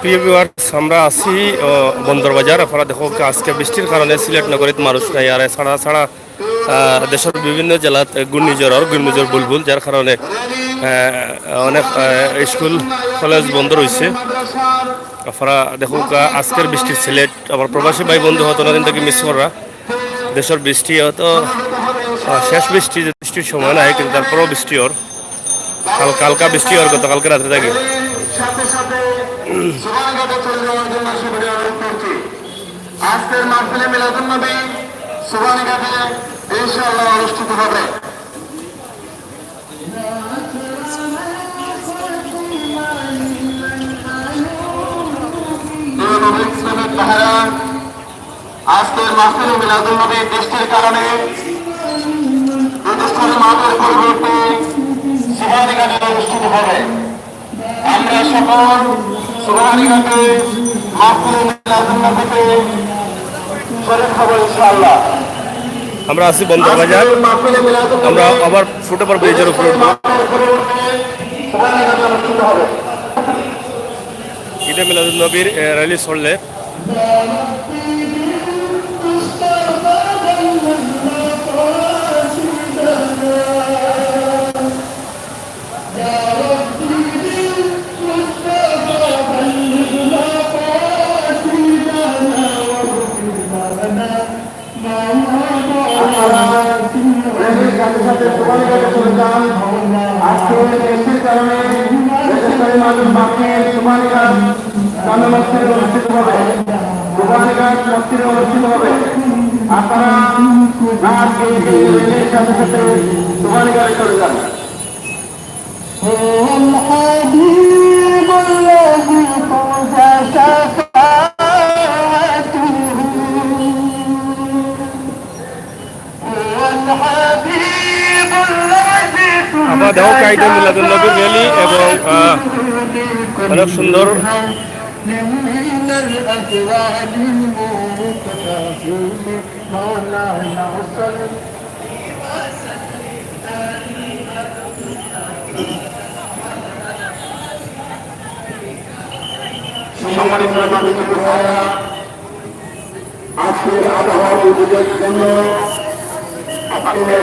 প্রিয় ভিউয়ার্স, আমরা আছি বন্দরবাজার। আপনারা দেখো আজকে বৃষ্টির কারণে সিলেট নগরীত মানুষ নাই, আর ছাড়া ছাড়া দেশের বিভিন্ন জেলাত ঘূর্ণিঝড় বুলবুল, যার কারণে অনেক স্কুল কলেজ বন্ধ রয়েছে। আপনারা দেখো আজকের বৃষ্টি সিলেট আবার প্রবাসী ভাই বন্ধু হতো না দিন থেকে মিস করা দেশের বৃষ্টি হয়তো শেষ বৃষ্টির সময় নাই, কিন্তু তারপরেও বৃষ্টি ওর কালকা বৃষ্টি ওর গতকালকে রাত্রে থাকি। আজকের মাহফিলে মিলাদুন নবী সোহানীঘাটে ইনশাআল্লাহ অনুষ্ঠিত হবে। আজকের মাহফিলে মিলাদুন নবী বৃষ্টির কারণে প্রতিষ্ঠানের মাঠের পরিবর্তে সোহানীঘাটে অনুষ্ঠিত হবে। আমরা সকল সোহানীঘাটে মাহফিলে মিলাদুন নবীতে আমরা আছি বন্দরবাজার। আমরা আবার ফুটওভার ব্রিজের উপরে উঠবো। ঈদে মিলাদুন নবীর র্যালি চললে অনুষ্ঠিত হবে। আপনারা রাত রেলের সাথে সাথে সোহানীঘাটে চলে যান। আমরা দেখো ঈদে মিলাদুন নবীর র্যালি এবং অনেক সুন্দর আজকের আবহাওয়া উপযোগের জন্য আপনাদের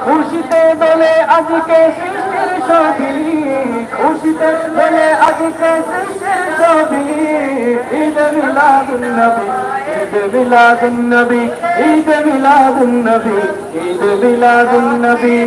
খুশিতে দলে আজকে সৃষ্টির ছবি, খুশিতে দলে আজকে সৃষ্টির ছবি। ঈদ মিলাদুন নবী, ঈদ মিলাদুন নবী, ঈদ মিলাদুন নবী, ঈদ মিলাদুন নবী।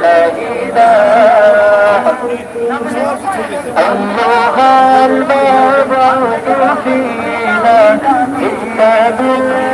لا إله أيها المبعوث فينا إنا بالأمن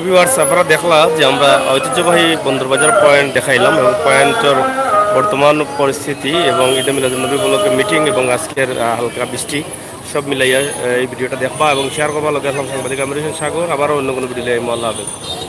ভিউয়ার্স, আপনারা দেখলাম যে আমরা ঐতিহ্যবাহী বন্দরবাজার পয়েন্ট দেখাইলাম এবং পয়েন্টের বর্তমান পরিস্থিতি এবং ঈদে মিলাদুন্নবী উপলক্ষে মিটিং এবং আজকের হালকা বৃষ্টি সব মিলাইয়া এই ভিডিওটা দেখবা এবং শেয়ার করবা। লোক সাংবাদিক আমি সাগর, আবারও অন্য কোনো ভিডিও আল্লাহ হাফেজ।